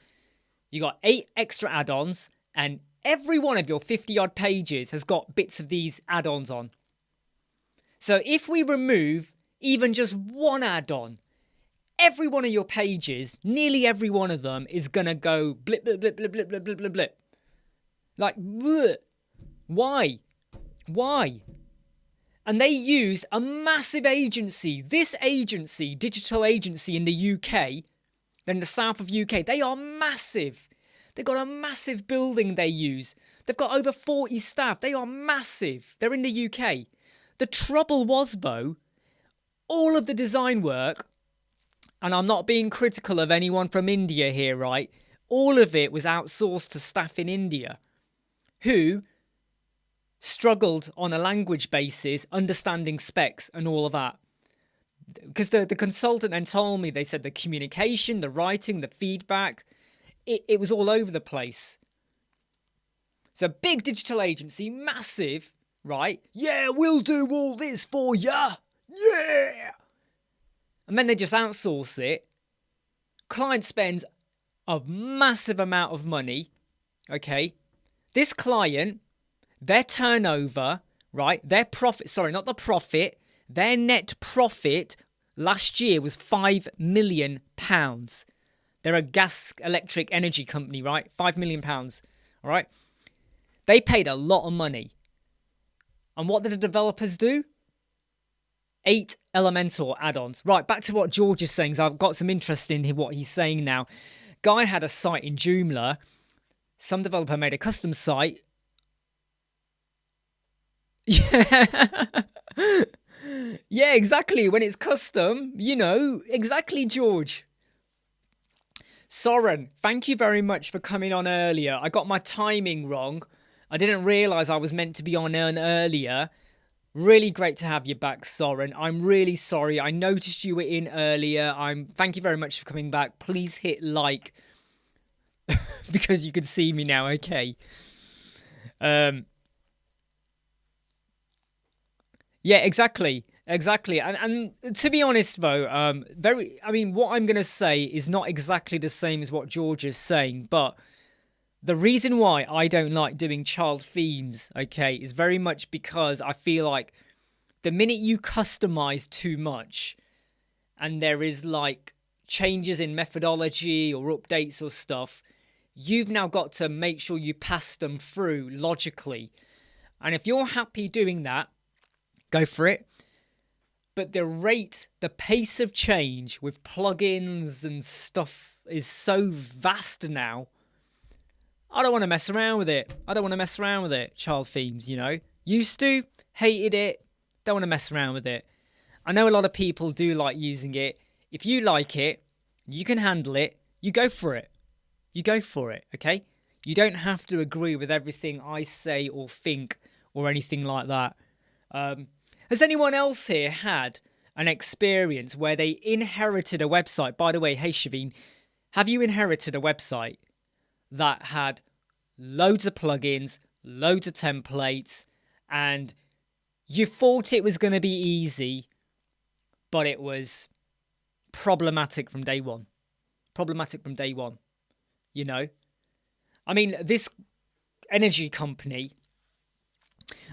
you got 8 extra add-ons and every one of your 50-odd pages has got bits of these add-ons on. So if we remove even just one add-on, every one of your pages, nearly every one of them is going to go blip, blip, blip, blip, blip, blip, blip, blip, blip. Like, bleh. Why? Why? And they used a massive agency. This agency, digital agency in the UK, in the south of UK, they are massive. They've got a massive building they use. They've got over 40 staff. They are massive. They're in the UK. The trouble was, though, all of the design work, and I'm not being critical of anyone from India here, right? All of it was outsourced to staff in India who struggled on a language basis, understanding specs and all of that. Because the consultant then told me, they said the communication, the writing, the feedback, it was all over the place. So big digital agency, massive, right? Yeah, we'll do all this for ya. Yeah. And then they just outsource it. Client spends a massive amount of money. Okay. This client, their turnover, right? Their profit, sorry, not the profit. Their net profit last year was £5 million. They're a gas electric energy company, right? £5 million. All right. They paid a lot of money. And what did the developers do? 8 Elementor add-ons. Right, back to what George is saying. So I've got some interest in what he's saying now. Guy had a site in Joomla. Some developer made a custom site. Yeah. Yeah, exactly. When it's custom, exactly, George. Soren, thank you very much for coming on earlier. I got my timing wrong. I didn't realize I was meant to be on earlier. Really great to have you back, Soren. I'm really sorry. I noticed you were in earlier. Thank you very much for coming back. Please hit like because you can see me now. Okay. Yeah, exactly. Exactly. And to be honest though, what I'm going to say is not exactly the same as what George is saying, but the reason why I don't like doing child themes, okay, is very much because I feel like the minute you customize too much and there is like changes in methodology or updates or stuff, you've now got to make sure you pass them through logically. And if you're happy doing that, go for it. But the pace of change with plugins and stuff is so vast now. I don't want to mess around with it. Child themes, Used to, hated it, don't want to mess around with it. I know a lot of people do like using it. If you like it, you can handle it, you go for it. Okay? You don't have to agree with everything I say or think or anything like that. Has anyone else here had an experience where they inherited a website? By the way, hey Shaveen, have you inherited a website that had loads of plugins, loads of templates, and you thought it was going to be easy, but it was problematic from day one? I mean, this energy company,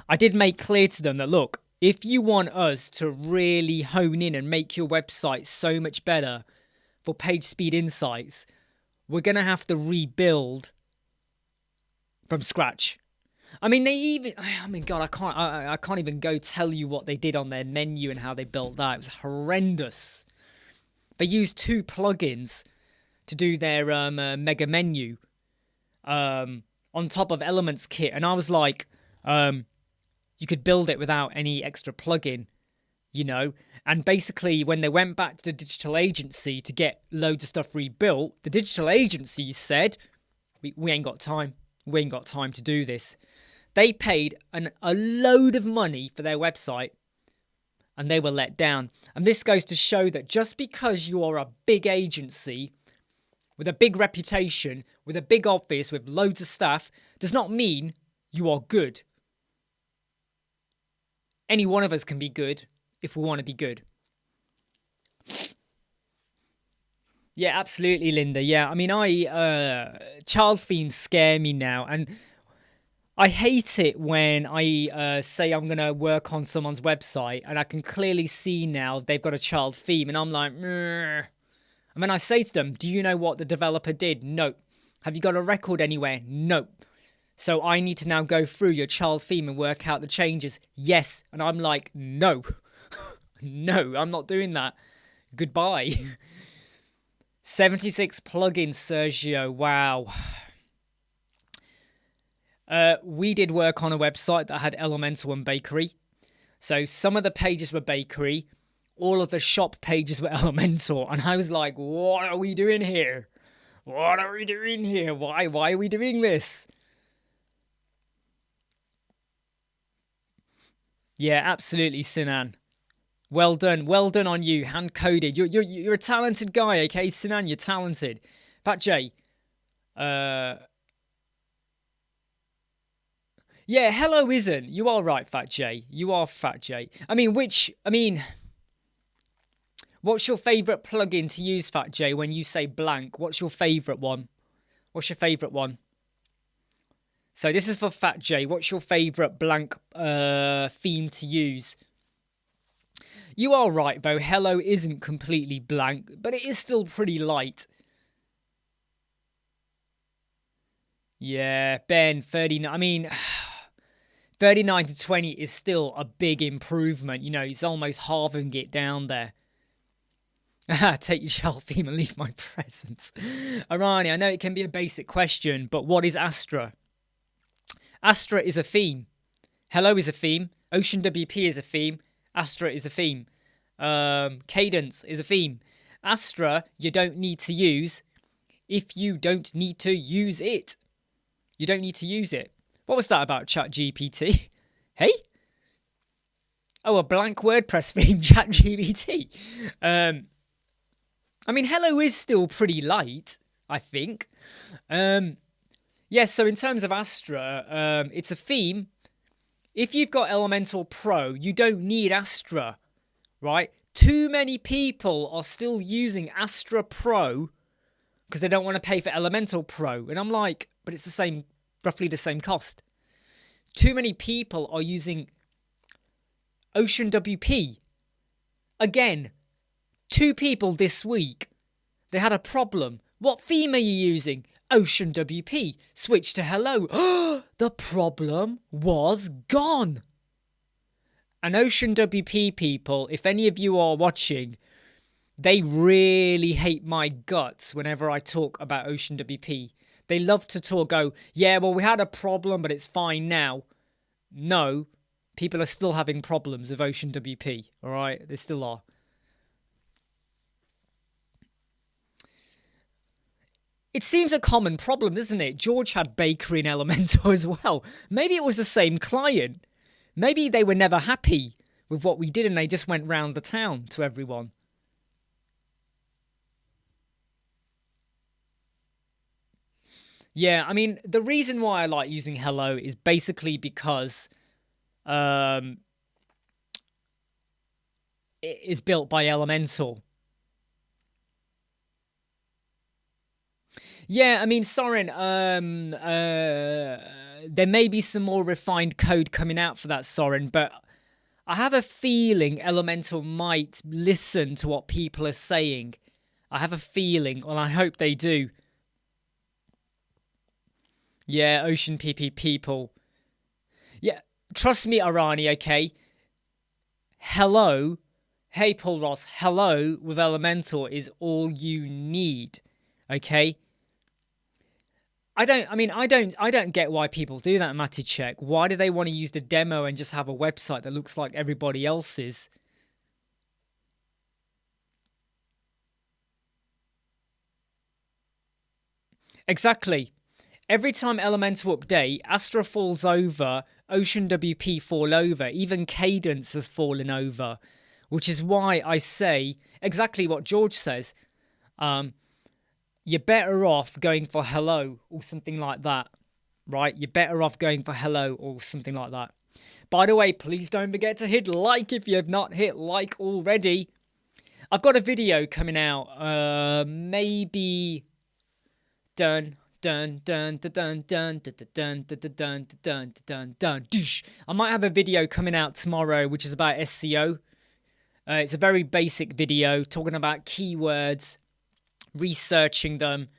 I did make clear to them that, look, if you want us to really hone in and make your website so much better for page speed insights, we're going to have to rebuild from scratch. I mean, God, I can't even go tell you what they did on their menu and how they built that. It was horrendous. They used 2 plugins to do their mega menu on top of Elements Kit. And I was like, you could build it without any extra plugin, And basically, when they went back to the digital agency to get loads of stuff rebuilt, the digital agency said, we ain't got time. We ain't got time to do this. They paid a load of money for their website and they were let down. And this goes to show that just because you are a big agency with a big reputation, with a big office, with loads of staff, does not mean you are good. Any one of us can be good if we want to be good. Yeah, absolutely, Linda. Yeah, I mean, child themes scare me now, and I hate it when I say I'm going to work on someone's website and I can clearly see now they've got a child theme and I'm like, meh. And then I say to them, do you know what the developer did? No. Have you got a record anywhere? No. So I need to now go through your child theme and work out the changes. Yes. And I'm like, no. No, I'm not doing that. Goodbye. 76 plugins, Sergio. Wow. We did work on a website that had Elemental and Bakery. So some of the pages were Bakery. All of the shop pages were Elemental. And I was like, what are we doing here? What are we doing here? Why are we doing this? Yeah, absolutely, Sinan. Well done on you, hand-coded. You're a talented guy, okay, Sinan, you're talented. Fat J, yeah, hello isn't. You are right, Fat J. You are Fat J. What's your favourite plugin to use, Fat J, when you say blank? What's your favourite one? So this is for Fat J. What's your favourite blank theme to use? You are right, though. Hello isn't completely blank, but it is still pretty light. Yeah, Ben, 39. 39 to 20 is still a big improvement. It's almost halving it down there. Take your child theme and leave my presents. Arani, I know it can be a basic question, but what is Astra? Astra is a theme. Hello is a theme. Ocean WP is a theme. Astra is a theme. Cadence is a theme. Astra, you don't need to use if you don't need to use it. You don't need to use it. What was that about ChatGPT? Hey? Oh, a blank WordPress theme, ChatGPT. I mean, hello is still pretty light, I think. Yes, so in terms of Astra, it's a theme. If you've got Elementor Pro, you don't need Astra, right? Too many people are still using Astra Pro because they don't want to pay for Elementor Pro. And I'm like, but it's the same, roughly the same cost. Too many people are using Ocean WP. Again, 2 people this week, they had a problem. What theme are you using? Ocean WP. Switch to hello. The problem was gone. And Ocean WP people, if any of you are watching, they really hate my guts whenever I talk about Ocean WP. They love to go, yeah, well, we had a problem, but it's fine now. No, people are still having problems with Ocean WP, all right? They still are. It seems a common problem, doesn't it? George had Bakery in Elementor as well. Maybe it was the same client. Maybe they were never happy with what we did and they just went round the town to everyone. Yeah, I mean, the reason why I like using hello is basically because it is built by Elementor. Yeah, I mean, Soren, there may be some more refined code coming out for that, Soren, but I have a feeling Elementor might listen to what people are saying. I have a feeling, and I hope they do. Yeah, Ocean PP people. Yeah, trust me, Arani, okay? Hello, hey, Paul Ross, hello with Elementor is all you need, okay? I don't get why people do that, Matty Check. Why do they want to use the demo and just have a website that looks like everybody else's? Exactly. Every time Elementor update, Astra falls over, Ocean WP fall over, even Cadence has fallen over, which is why I say exactly what George says. You're better off going for hello or something like that, right? You're better off going for hello or something like that. By the way, please don't forget to hit like if you have not hit like already. I've got a video coming out, maybe done. Dun dun dun dun dun dun dun dun dun dun dun dun. I might have a video coming out tomorrow which is about SEO. It's a very basic video talking about keywords, researching them,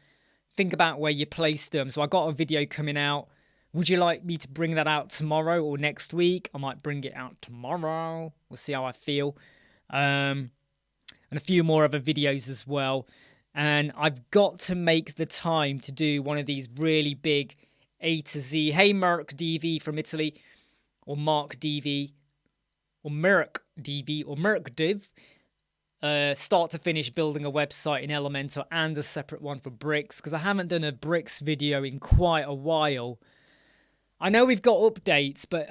think about where you place them. So I got a video coming out. Would you like me to bring that out tomorrow or next week? I might bring it out tomorrow. We'll see how I feel. And a few more other videos as well. And I've got to make the time to do one of these really big A to Z. Hey, Merc DV from Italy, or Mark DV, or Merc DV, or Merc Div. Start to finish building a website in Elementor and a separate one for bricks, because I haven't done a bricks video in quite a while. I know we've got updates, but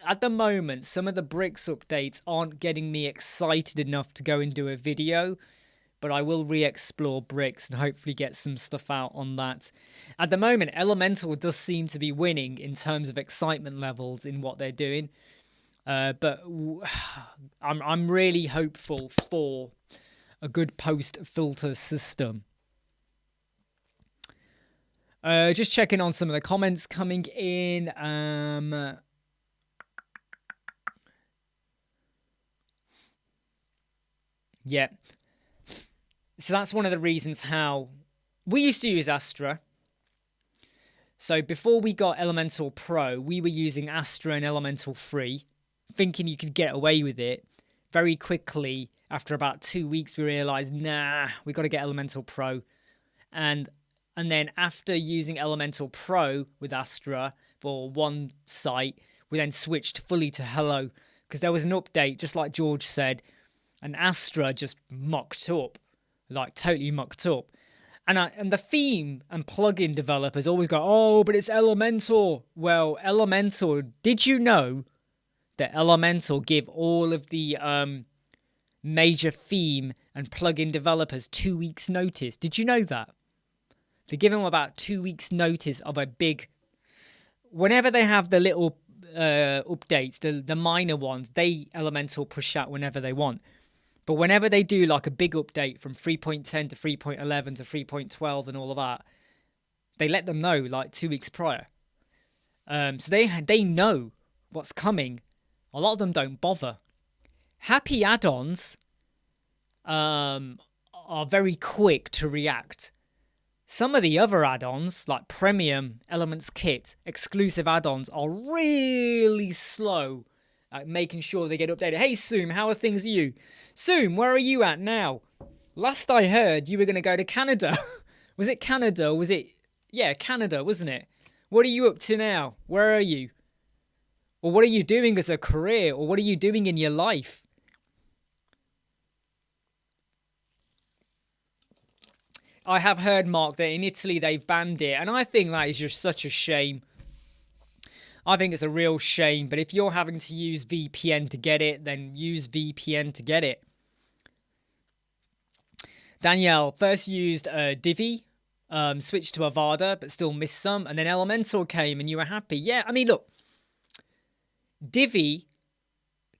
at the moment, some of the bricks updates aren't getting me excited enough to go and do a video. But I will re-explore bricks and hopefully get some stuff out on that. At the moment, Elementor does seem to be winning in terms of excitement levels in what they're doing. But I'm really hopeful for a good post-filter system. Just checking on some of the comments coming in. Yeah. So that's one of the reasons how we used to use Astra. So before we got Elementor Pro, we were using Astra and Elementor Free, thinking you could get away with it. Very quickly, after about 2 weeks, we realized, nah, we got to get Elementor Pro. And then after using Elementor Pro with Astra for one site, we then switched fully to Hello because there was an update, just like George said, and Astra just mucked up, like totally mucked up. And the theme and plugin developers always go, oh, but it's Elementor. Well, Elementor, did you know that Elementor give all of the major theme and plugin developers 2 weeks notice? Did you know that? They give them about 2 weeks notice of a big... Whenever they have the little updates, the minor ones, Elementor push out whenever they want. But whenever they do like a big update from 3.10 to 3.11 to 3.12 and all of that, they let them know like 2 weeks prior. So they know what's coming. A lot of them don't bother. Happy add-ons are very quick to react. Some of the other add-ons, like Premium, Elements Kit, exclusive add-ons, are really slow at making sure they get updated. Hey, Soom, how are things with you? Soom, where are you at now? Last I heard, you were going to go to Canada. Was it Canada? Or was it... Yeah, Canada, wasn't it? What are you up to now? Where are you? Or what are you doing as a career? Or what are you doing in your life? I have heard, Mark, that in Italy they've banned it. And I think that is just such a shame. I think it's a real shame. But if you're having to use VPN to get it, then use VPN to get it. Danielle first used Divi, switched to Avada, but still missed some. And then Elementor came and you were happy. Yeah, I mean, look. Divi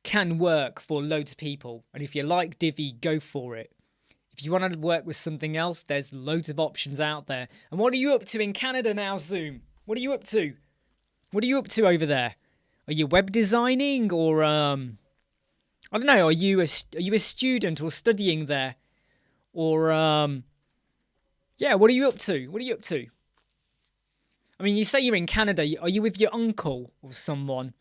can work for loads of people. And if you like Divi, go for it. If you want to work with something else, there's loads of options out there. And what are you up to in Canada now, Zoom? What are you up to? What are you up to over there? Are you web designing or I don't know, are you a student or studying there? Or yeah, what are you up to? What are you up to? I mean, you say you're in Canada. Are you with your uncle or someone?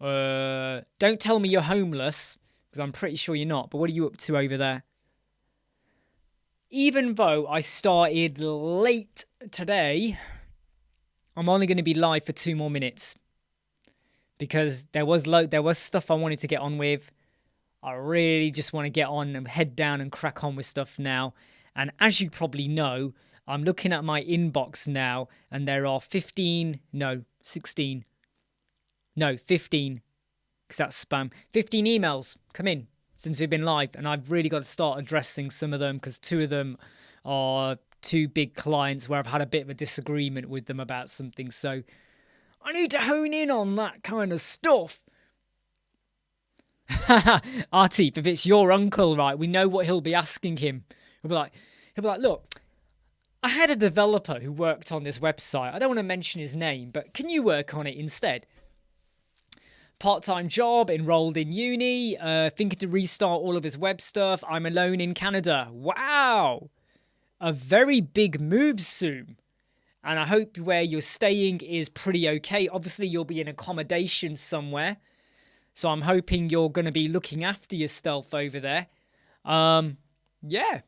Don't tell me you're homeless, because I'm pretty sure you're not. But what are you up to over there? Even though I started late today, I'm only going to be live for 2 more minutes because there was stuff I wanted to get on with. I really just want to get on and head down and crack on with stuff now. And as you probably know, I'm looking at my inbox now and there are 15, because that's spam. 15 emails come in since we've been live, and I've really got to start addressing some of them because 2 of them are 2 big clients where I've had a bit of a disagreement with them about something. So I need to hone in on that kind of stuff. Artif, if it's your uncle, right, we know what he'll be asking him. He'll be like, look, I had a developer who worked on this website. I don't want to mention his name, but can you work on it instead? Part-time job, enrolled in uni, thinking to restart all of his web stuff. I'm alone in Canada. Wow. A very big move soon. And I hope where you're staying is pretty okay. Obviously, you'll be in accommodation somewhere. So I'm hoping you're going to be looking after yourself over there. Yeah.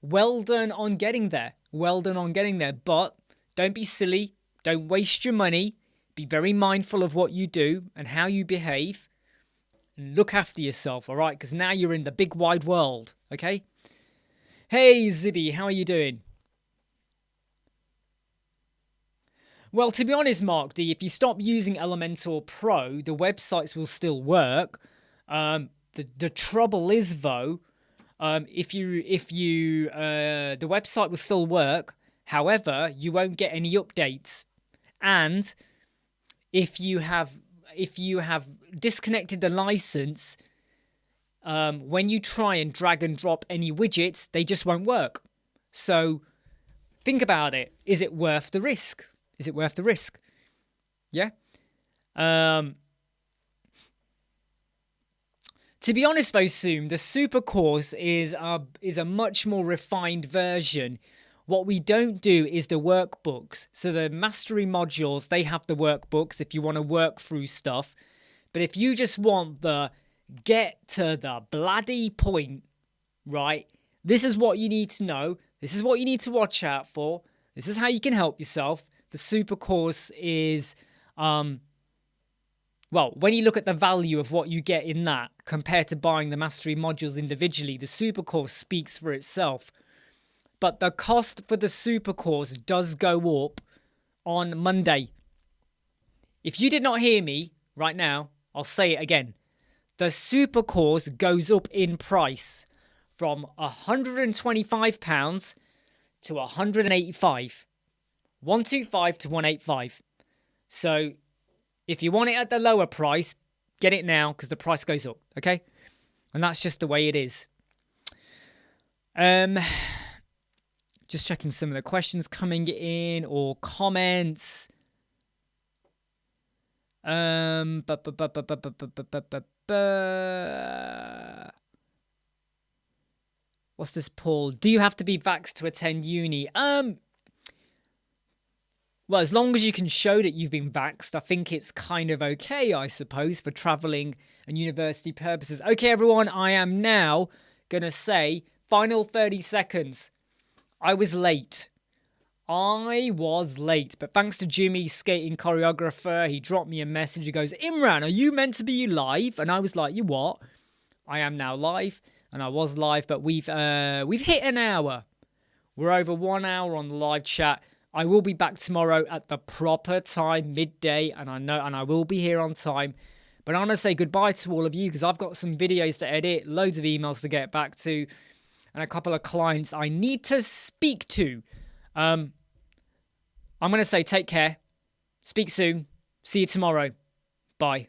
Well done on getting there. Well done on getting there. But don't be silly. Don't waste your money. Be very mindful of what you do and how you behave. And look after yourself, all right? Because now you're in the big wide world, okay? Hey, Zibby, how are you doing? Well, to be honest, Mark D, if you stop using Elementor Pro, the websites will still work. The trouble is, though, the website will still work. However, you won't get any updates. And if you have disconnected the license, when you try and drag and drop any widgets, they just won't work. So think about it. Is it worth the risk? Is it worth the risk? Yeah. To be honest, though, Zoom, the super course is a much more refined version. What we don't do is the workbooks. So the mastery modules, they have the workbooks if you want to work through stuff. But if you just want the get to the bloody point, right? This is what you need to know. This is what you need to watch out for. This is how you can help yourself. The super course is well, when you look at the value of what you get in that compared to buying the mastery modules individually, the super course speaks for itself. But the cost for the super course does go up on Monday. If you did not hear me right now, I'll say it again. The super course goes up in price from £125 to £185. 125 to 185. So if you want it at the lower price, get it now because the price goes up, okay? And that's just the way it is. Just checking some of the questions coming in or comments. What's this, Paul? Do you have to be vaxxed to attend uni? Well, as long as you can show that you've been vaxxed, I think it's kind of okay, I suppose, for traveling and university purposes. Okay, everyone, I am now going to say final 30 seconds. I was late. But thanks to Jimmy, skating choreographer, he dropped me a message. He goes, Imran, are you meant to be live? And I was like, you what? I am now live, and I was live, but we've hit an hour. We're over 1 hour on the live chat. I will be back tomorrow at the proper time, midday, and I will be here on time. But I'm going to say goodbye to all of you because I've got some videos to edit, loads of emails to get back to, and a couple of clients I need to speak to. I'm going to say take care. Speak soon. See you tomorrow. Bye.